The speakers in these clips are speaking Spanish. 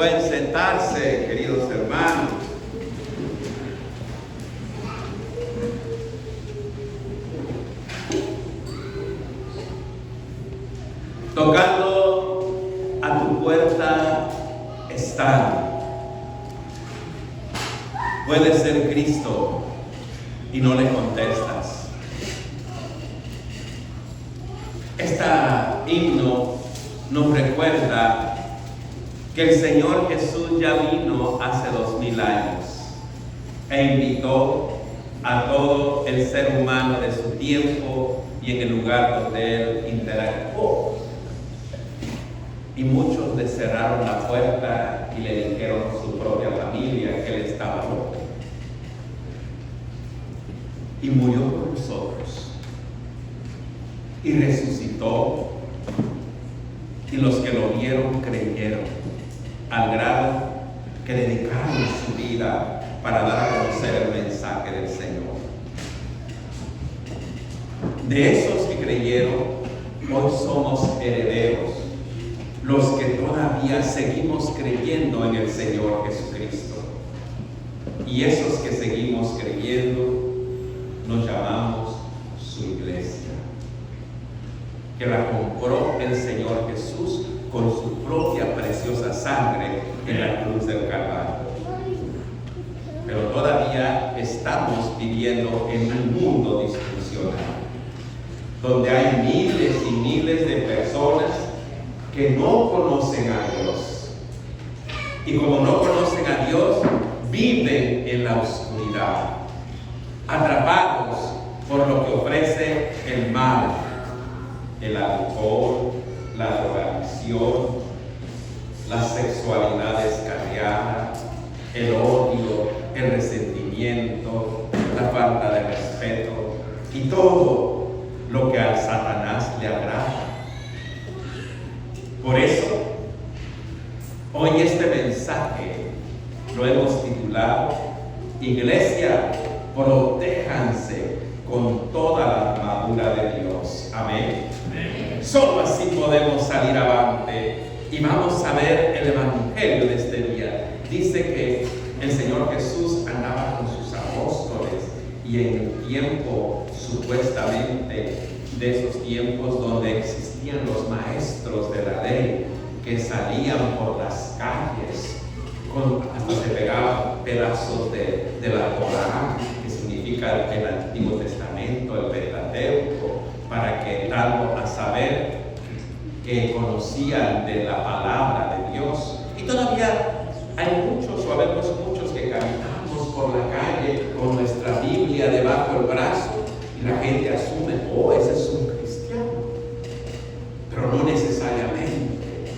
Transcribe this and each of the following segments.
Pueden sentarse, queridos hermanos. Tocando a tu puerta están. Puede ser Cristo y no le contestas. Este himno nos recuerda que el Señor Jesús ya vino hace 2000 años e invitó a todo el ser humano de su tiempo y en el lugar donde Él interactuó. Y muchos le cerraron la puerta y le dijeron a su propia familia que Él estaba loco. Y murió por nosotros. Y resucitó. Y los que lo vieron creyeron, al grado que dedicaron su vida para dar a conocer el mensaje del Señor. De esos que creyeron, hoy somos herederos, los que todavía seguimos creyendo en el Señor Jesucristo. Y esos que seguimos creyendo, nos llamamos su iglesia, que la compró el Señor Jesús con su propia preciosa sangre en la cruz del Calvario. Pero todavía estamos viviendo en un mundo disfuncional, donde hay miles y miles de personas que no conocen a Dios. Y como no conocen a Dios, viven en la oscuridad, atrapados por lo que ofrece el mal, el alcohol, la drogadicción, la sexualidad descarriada, el odio, el resentimiento, la falta de respeto y todo lo que a Satanás le agrada. Por eso, hoy este mensaje lo hemos titulado: Iglesia, protéjanse con toda la armadura de Dios. Amén. Solo así podemos salir avante. Y vamos a ver el evangelio de este día. Dice que el Señor Jesús andaba con sus apóstoles, y en el tiempo, supuestamente, de esos tiempos donde existían los maestros de la ley, que salían por las calles, hasta se pegaban pedazos de la Torá, que significa el Antiguo Testamento, el Pentateuco, para que dando a saber que conocían de la palabra de Dios. Y todavía hay muchos, o habemos muchos, que caminamos por la calle con nuestra Biblia debajo del brazo, y la gente asume: oh, ese es un cristiano. Pero no necesariamente,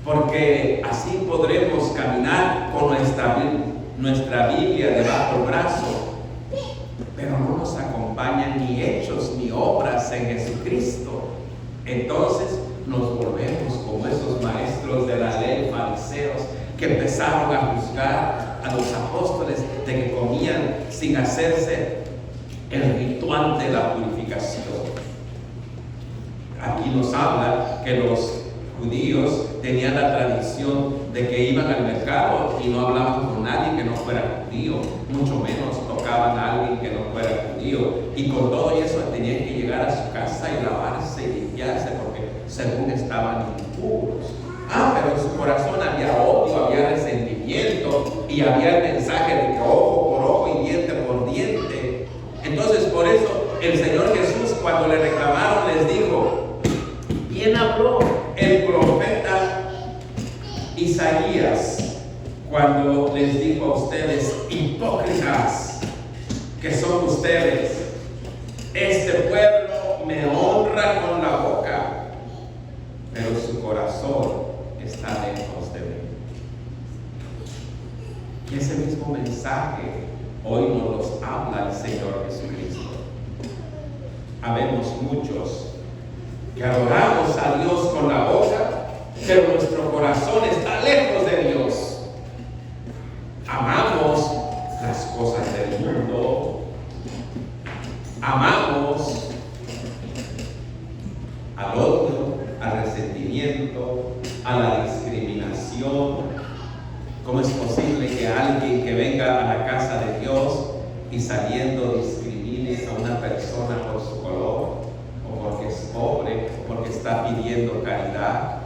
porque así podremos caminar con nuestra Biblia debajo del brazo, pero no nos acompañan ni hechos ni obras en Jesucristo. Entonces nos volvemos como esos maestros de la ley, fariseos, que empezaron a juzgar a los apóstoles de que comían sin hacerse el ritual de la purificación. Aquí nos habla que los judíos tenían la tradición de que iban al mercado y no hablaban con nadie que no fuera judío, mucho menos tocaban a alguien que no fuera judío, y con todo eso tenían que llegar a su casa y lavarse y limpiarse, porque según estaban impuros. Pero en su corazón había odio, había resentimiento, y había el mensaje de que ojo por ojo y diente por diente. Entonces, por eso el Señor Jesús, cuando le reclamaron, les dijo: bien habló el profeta Isaías cuando les dijo a ustedes: hipócritas que son ustedes, este pueblo me honra con la boca, pero su corazón está lejos de mí. Y ese mismo mensaje hoy nos los habla el Señor Jesucristo. Habemos muchos que adoramos a Dios con la boca, pero nuestro corazón está lejos de Dios. Amamos las cosas del mundo, amamos al odio, al resentimiento, a la discriminación, ¿Cómo es posible que alguien que venga a la casa de Dios y saliendo discrimine a una persona por su color, o porque es pobre, o porque está pidiendo caridad?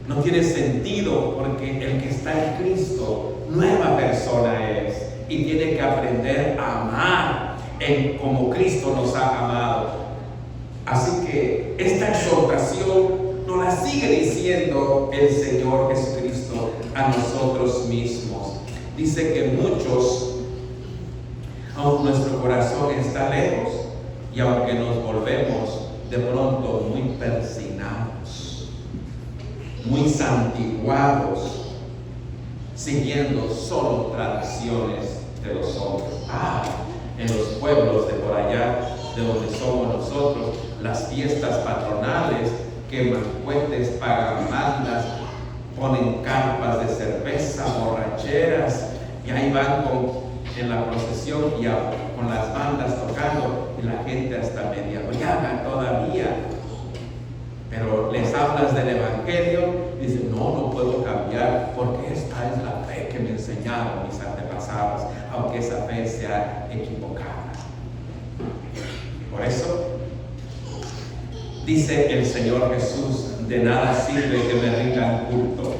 No tiene sentido, porque el que está en Cristo, nueva persona es, y tiene que aprender a amar como Cristo nos ha amado. Así que esta exhortación nos la sigue diciendo el Señor Jesucristo a nosotros mismos. Dice que muchos, aunque nuestro corazón está lejos, y aunque nos volvemos de pronto muy persinados, muy santiguados, siguiendo solo tradiciones de los hombres. En los pueblos de por allá, de donde somos nosotros, las fiestas patronales, queman cohetes, pagan mandas, ponen carpas de cerveza, borracheras, y ahí van en la procesión y con las bandas tocando, y la gente hasta media briaga todavía. Pero les hablas del Evangelio y dicen, no puedo cambiar, porque esta es la fe que me enseñaron mis antepasados, aunque esa fe sea equivocada. Por eso dice el Señor Jesús, de nada sirve que me rindan culto,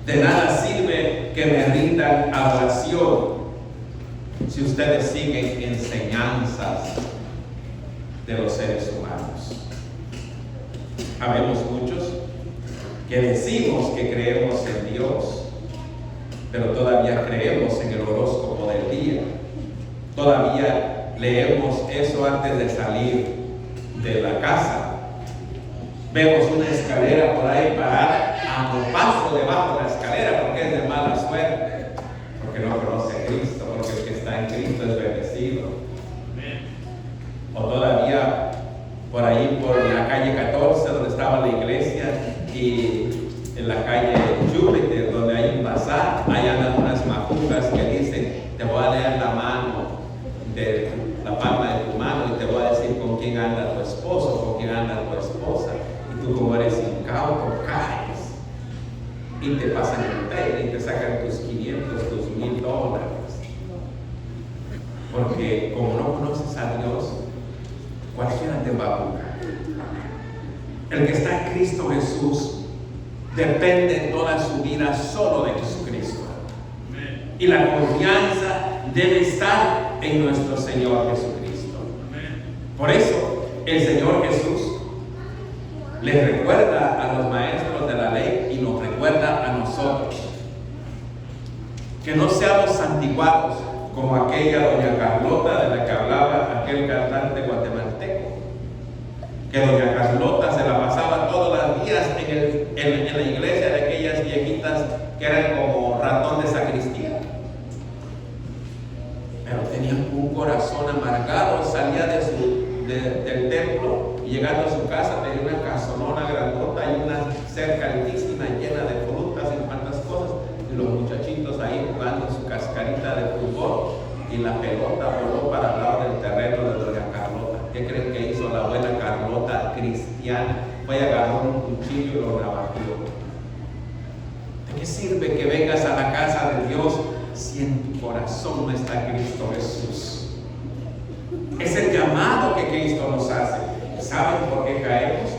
de nada sirve que me rindan adoración, si ustedes siguen enseñanzas de los seres humanos. Habemos muchos que decimos que creemos en Dios, pero todavía creemos en el horóscopo del día. Todavía leemos eso antes de salir de la casa. Vemos una escalera por ahí parada, a paso debajo de la escalera, porque es de mala suerte, porque no conoce a Cristo, porque el que está en Cristo es bendecido. O todavía por ahí, por la calle 14, donde estaba la iglesia, y en la calle Júpiter, donde hay un bazar, ahí andan unas macutas que dicen, te voy a leer la mano, de la palma de tu mano, y te voy a decir con quién anda tu esposo, con quién anda tu esposa. Y tú, como eres incauto, caes, y te pasan el tren, y te sacan tus 500, tus $1000. Porque como no conoces a Dios, cualquiera te va a juzgar. El que está en Cristo Jesús depende toda su vida solo de Jesucristo. Y la confianza debe estar en nuestro Señor Jesucristo. Por eso el Señor Jesús les recuerda a los maestros de la ley y nos recuerda a nosotros que no seamos santiguados como aquella doña Carlota de la que hablaba aquel cantante guatemalteco, que doña Carlota se la pasaba todos los días en la iglesia de aquellas viejitas que eran como ratón de sacristía, pero tenían un corazón amargado. Salía del templo y llegando a su casa tenía una casonona grandota y una cerca altísima llena de frutas y cuantas cosas, y los muchachitos ahí jugando su cascarita de fútbol, y la pelota voló para el lado del terreno de doña Carlota. ¿Qué creen que hizo la buena Carlota cristiana? Fue a agarrar un cuchillo y lo navajeó. ¿De qué sirve que vengas a la casa de Dios si en tu corazón no está Cristo Jesús? Es el llamado que Cristo nos hace. ¿Saben por qué caemos?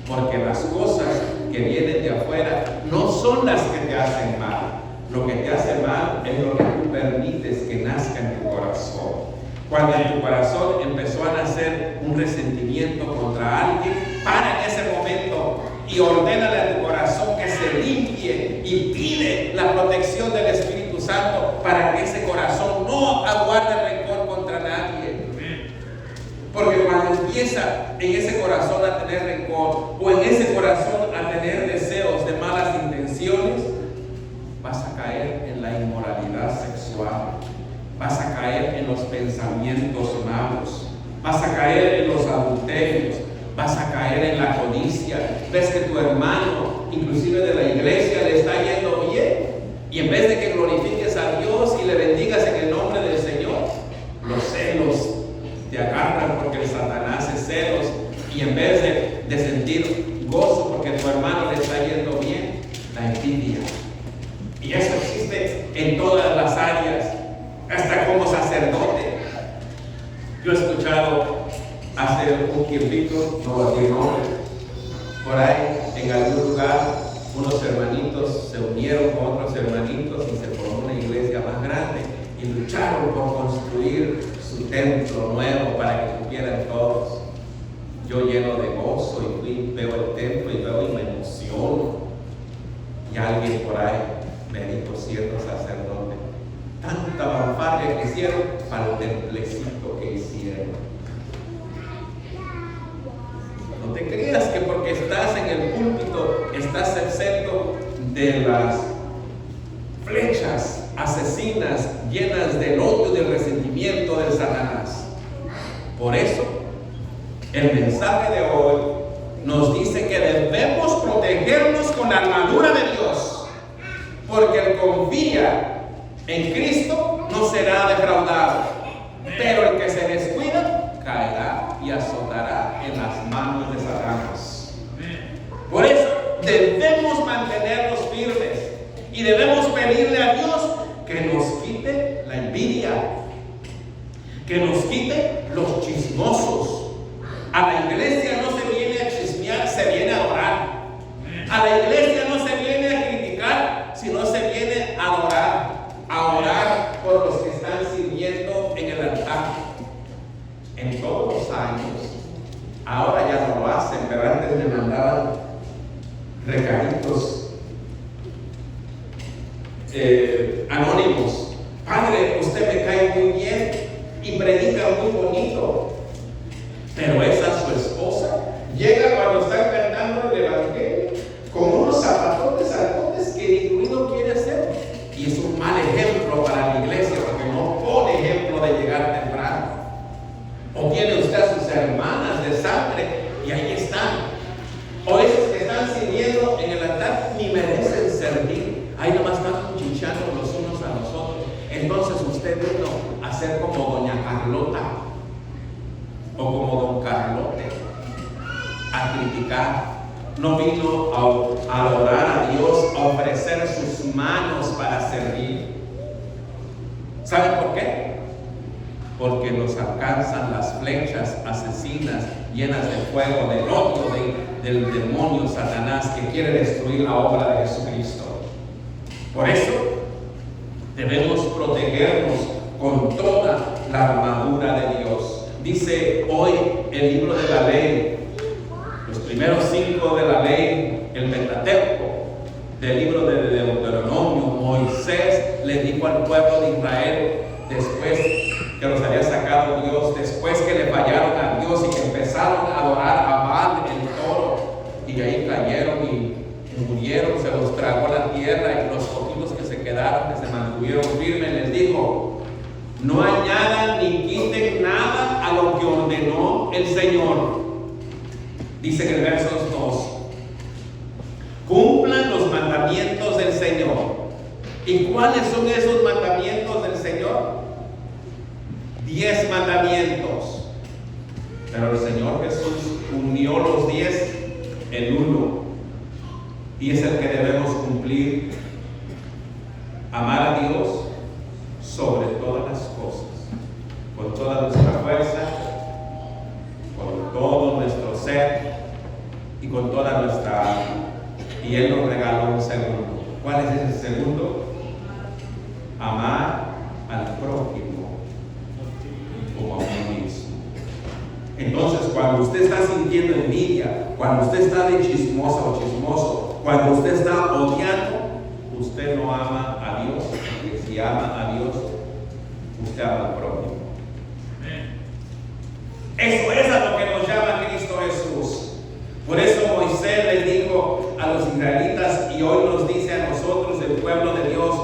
Porque las cosas que vienen de afuera no son las que te hacen mal. Lo que te hace mal es lo que tú permites que nazca en tu corazón. Cuando en tu corazón empezó a nacer un resentimiento contra alguien, para en ese momento y ordénale a tu corazón que se limpie y pide la protección del Espíritu Santo para que ese corazón no aguarde rencor contra nadie. Porque cuando empieza en ese corazón a tener rencor, o en ese corazón a tener deseos de malas intenciones, vas a caer en la inmoralidad sexual, vas a caer en los pensamientos malos, vas a caer en los adulterios, vas a caer en la codicia. Ves que tu hermano, inclusive de la iglesia, le está yendo bien, y en vez de que glorifiques a Dios y le bendigas en el nombre del Señor, los celos te agarran, porque el Satanás es celos, y en vez de sentir gozo porque tu hermano le está yendo bien, la envidia. Y eso existe en todas las áreas, hasta como sacerdote. Yo he escuchado hace un tiempito, no voy a decir nombre, por ahí en algún lugar, unos hermanitos se unieron con otros hermanitos y se formó una iglesia más grande y lucharon por construir su templo nuevo para que cupieran todos. Yo lleno de gozo y fui, veo el templo y veo y me emociono. Y alguien por ahí me dijo, cierto sacerdote, tanta fanfarria que hicieron para el templecito que hicieron. No te creas que porque estás en el púlpito estás exento de las flechas asesinas llenas del odio y del resentimiento del Satanás. Por eso, el mensaje de hoy nos dice que debemos protegernos con la armadura de Dios, porque el que confía en Cristo no será defraudado, pero el que se descuida caerá y azotará en las manos de Satanás. Por eso debemos mantenernos firmes y debemos pedirle a Dios que nos quite la envidia, que nos quite los chismosos. A la iglesia no se viene a chismear, se viene a adorar. A la iglesia no se viene a criticar, sino se viene a adorar, a orar por los que están sirviendo en el altar. En todos los años, ahora ya no lo hacen, pero antes me mandaban recaditos anónimos. Padre, usted me cae muy bien y predica muy bonito. Pero esa su esposa llega cuando están cantando el evangelio con unos zapatotes altotes que ni ruido quiere hacer. Y es un mal ejemplo para la iglesia porque no pone ejemplo de llegar temprano. O tiene usted a sus hermanas de sangre y ahí están. O esos que están sirviendo en el altar ni merecen servir. Ahí nomás están cuchicheando los unos a los otros. Entonces usted vino a ser como doña Carlota o como don Carlote, a criticar. No vino a adorar a Dios, a ofrecer sus manos para servir. ¿Saben por qué? Porque nos alcanzan las flechas asesinas llenas de fuego, del odio del demonio Satanás que quiere destruir la obra de Jesucristo. Por eso debemos protegernos con toda la armadura de Dios. Dice hoy el libro de la ley, los primeros 5 de la ley, el Pentateuco, del libro de Deuteronomio. Moisés le dijo al pueblo de Israel, después que los había sacado Dios, después que le fallaron a Dios y que empezaron a adorar a Baal, el toro, y ahí cayeron y murieron, se los tragó la tierra, y los poquitos que se quedaron, que se mantuvieron firmes, les dijo, no añadan ni quiten nada a lo que ordenó el Señor. Dice en el verso 2, cumplan los mandamientos del Señor. ¿Y cuáles son esos mandamientos del Señor? 10 mandamientos. Pero el Señor Jesús unió los 10 en uno, y es el que debemos cumplir: amar a Dios sobre todas las cosas, con toda nuestra fuerza, con todo nuestro ser y con toda nuestra alma. Y Él nos regaló un segundo. ¿Cuál es ese segundo? Amar al prójimo como a uno mismo. Entonces, cuando usted está sintiendo envidia, cuando usted está de chismosa o chismoso, cuando usted está odiando, usted no ama a Dios. Porque si ama a Dios, usted ama al prójimo. Eso es a lo que nos llama Cristo Jesús. Por eso Moisés les dijo a los israelitas, y hoy nos dice a nosotros, el pueblo de Dios,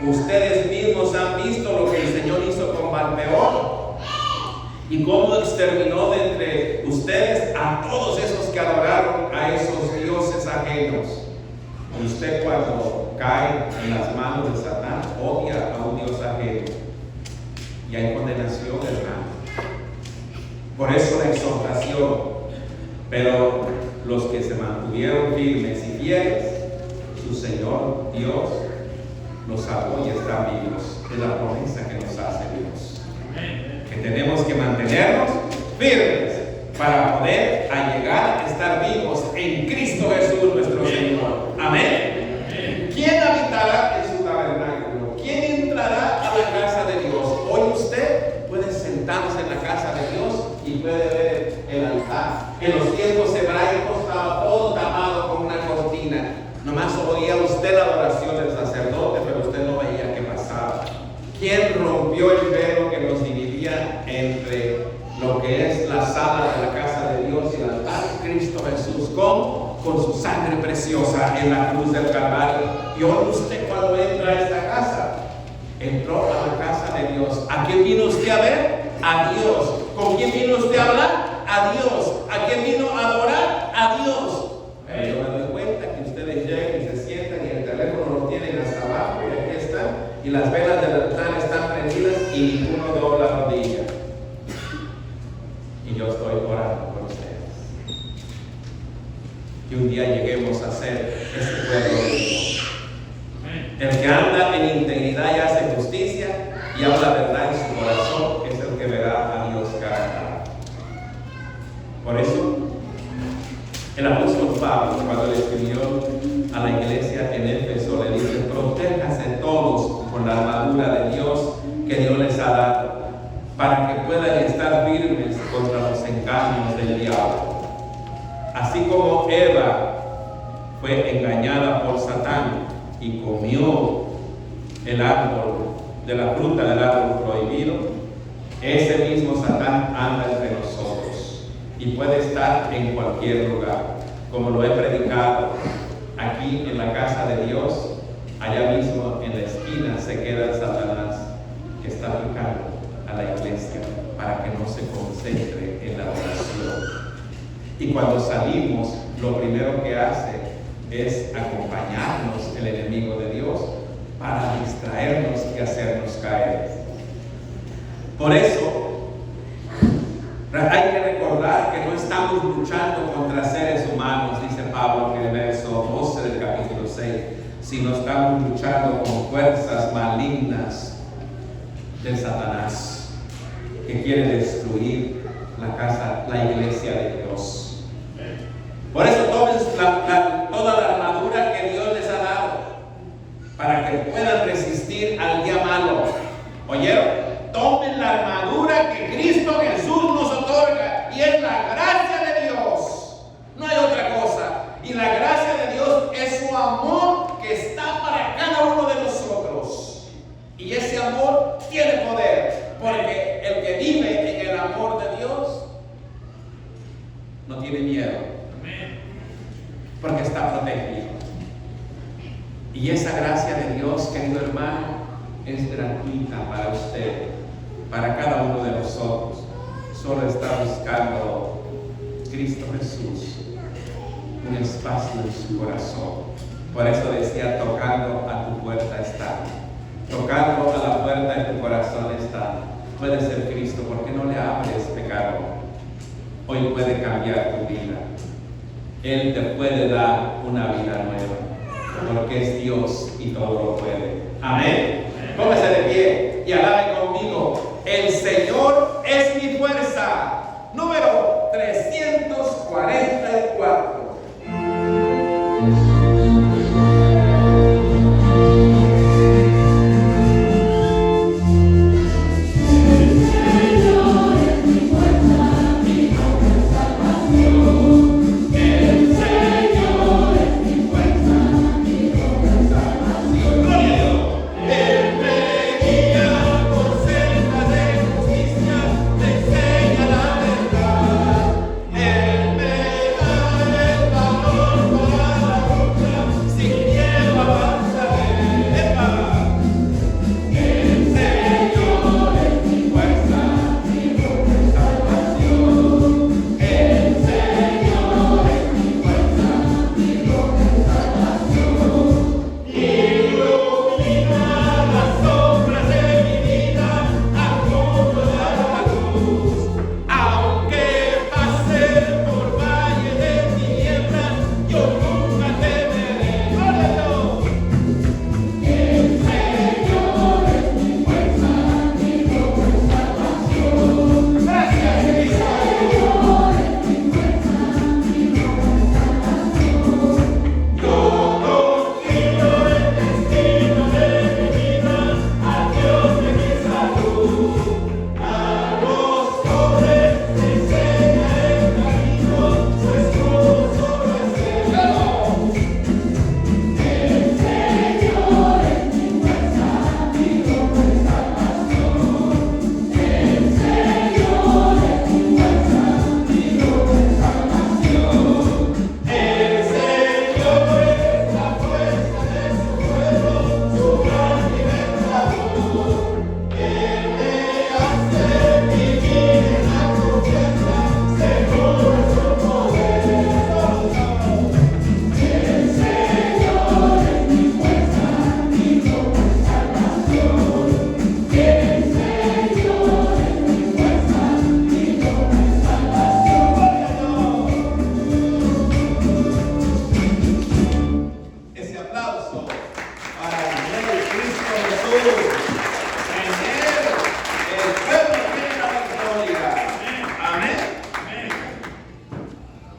ustedes mismos han visto lo que el Señor hizo con Baal-peor y cómo exterminó de entre ustedes a todos esos que adoraron a esos dioses ajenos. Y usted, cuando cae en las manos de Satán, odia a un dios ajeno, y hay condenación, hermano. Por eso la exhortación. Pero los que se mantuvieron firmes y fieles, su Señor Dios los salvó y están vivos. Es la promesa que nos hace Dios. Que tenemos que mantenernos firmes para poder llegar a estar vivos en Cristo Jesús nuestro Señor. Amén. ¿Quién habitará en su tabernáculo? ¿Quién entrará a la casa de Dios? Hoy usted puede sentarse en la casa de Dios y puede ver el altar. En los tiempos hebraicos estaba todo tapado con una cortina. Nomás oía usted la adoración del sacerdote, pero usted no veía qué pasaba. ¿Quién rompió el velo que nos dividía entre lo que es la sala de la casa de Dios y el altar? Cristo Jesús, con su sangre preciosa en la cruz del Calvario. Y hoy usted, cuando entra a esta casa, entró a la casa de Dios. ¿A quién vino usted a ver? A Dios. ¿Con quién vino usted a hablar? A Dios. ¿A quién vino a adorar? A Dios. Pero yo me doy cuenta que ustedes llegan y se sientan y el teléfono lo tienen hasta abajo y aquí están, y las velas del altar están prendidas y ninguno dobla rodilla. Y yo estoy orando por ustedes. Que un día lleguemos a ser ese pueblo de Dios. El que anda en integridad y hace justicia y habla verdad en su corazón es el que verá a Dios cara a cara. Por eso, el apóstol Pablo, cuando le escribió a la iglesia en Éfeso, le dice: protéjanse todos con la armadura de Dios que Dios les ha dado, para que puedan estar firmes contra los engaños del diablo. Así como Eva fue engañada por Satán y comió el árbol de la fruta del árbol prohibido, ese mismo Satán anda entre nosotros y puede estar en cualquier lugar. Como lo he predicado aquí en la casa de Dios, allá mismo en la esquina se queda el Satanás que está picando a la iglesia para que no se concentre en la oración. Y cuando salimos, lo primero que hace es acompañarnos el enemigo de Dios para distraernos y hacernos caer. Por eso hay que recordar que no estamos luchando contra seres humanos, dice Pablo en el verso 12 del capítulo 6, sino estamos luchando con fuerzas malignas del Satanás que quiere destruir la iglesia de Dios. Por eso tomen toda la armadura que Dios les ha dado para que puedan resistir al día malo. ¿Oyeron? Tomen la armadura que Cristo Jesús nos otorga, y es la gracia de Dios. No hay otra cosa. Y la gracia de Dios es su amor que está para cada uno de nosotros. Y ese amor tiene poder, porque el que vive en el amor de Dios no tiene miedo, porque está protegido. Y esa gracia de Dios, querido hermano, es gratuita para usted, para cada uno de nosotros. Solo está buscando Cristo Jesús un espacio en su corazón. Por eso decía: tocando a tu puerta está. Tocando a la puerta de tu corazón está. Puede ser Cristo. ¿Por qué no le abres, pecador? Hoy puede cambiar tu vida. Él te puede dar una vida nueva, porque es Dios y todo lo puede. Amén. Póngase de pie y alabe conmigo: el Señor es mi fuerza. Número 340.